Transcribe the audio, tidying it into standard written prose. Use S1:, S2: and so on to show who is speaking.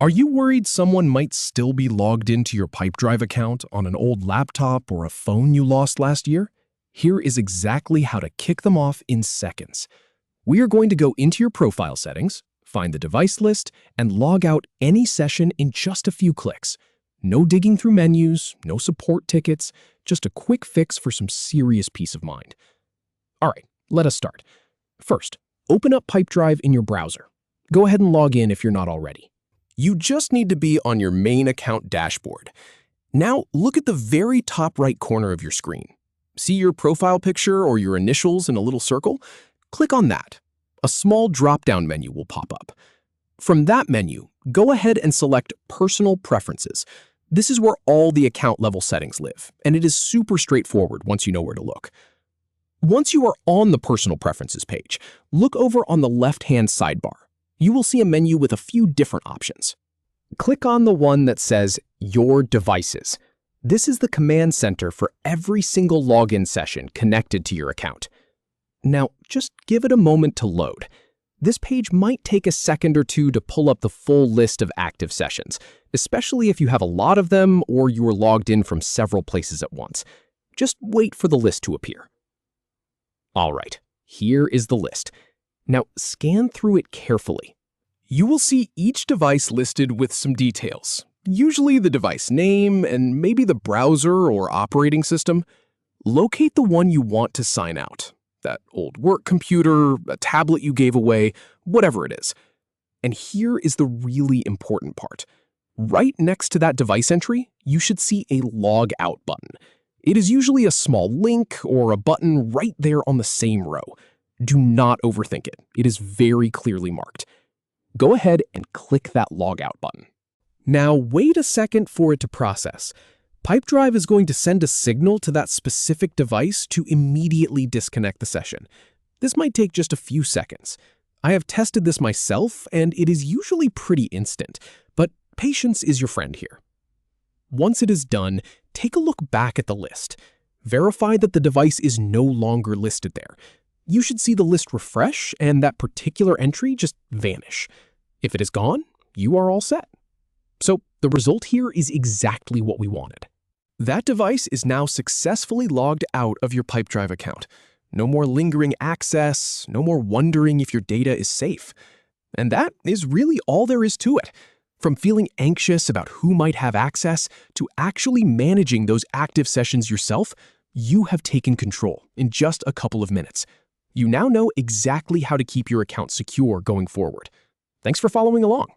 S1: Are you worried someone might still be logged into your Pipedrive account on an old laptop or a phone you lost last year? Here is exactly how to kick them off in seconds. We are going to go into your profile settings, find the device list, and log out any session in just a few clicks. No digging through menus, no support tickets, just a quick fix for some serious peace of mind. All right, let us start. First, open up Pipedrive in your browser. Go ahead and log in if you're not already. You just need to be on your main account dashboard. Now, look at the very top right corner of your screen. See your profile picture or your initials in a little circle? Click on that. A small drop-down menu will pop up. From that menu, go ahead and select Personal Preferences. This is where all the account-level settings live, and it is super straightforward once you know where to look. Once you are on the Personal Preferences page, look over on the left-hand sidebar. You will see a menu with a few different options. Click on the one that says Your Devices. This is the command center for every single login session connected to your account. Now, just give it a moment to load. This page might take a second or two to pull up the full list of active sessions, especially if you have a lot of them or you are logged in from several places at once. Just wait for the list to appear. All right, here is the list. Now, scan through it carefully. You will see each device listed with some details, usually the device name and maybe the browser or operating system. Locate the one you want to sign out. That old work computer, a tablet you gave away, whatever it is. And here is the really important part. Right next to that device entry, you should see a Log Out button. It is usually a small link or a button right there on the same row. Do not overthink it. It is very clearly marked. Go ahead and click that Log Out button. Now wait a second for it to process. Pipedrive is going to send a signal to that specific device to immediately disconnect the session. This might take just a few seconds. I have tested this myself, and it is usually pretty instant, but patience is your friend here. Once it is done, take a look back at the list. Verify that the device is no longer listed there. You should see the list refresh and that particular entry just vanish. If it is gone, you are all set. So the result here is exactly what we wanted. That device is now successfully logged out of your Pipedrive account. No more lingering access, no more wondering if your data is safe. And that is really all there is to it. From feeling anxious about who might have access to actually managing those active sessions yourself, you have taken control in just a couple of minutes. You now know exactly how to keep your account secure going forward. Thanks for following along.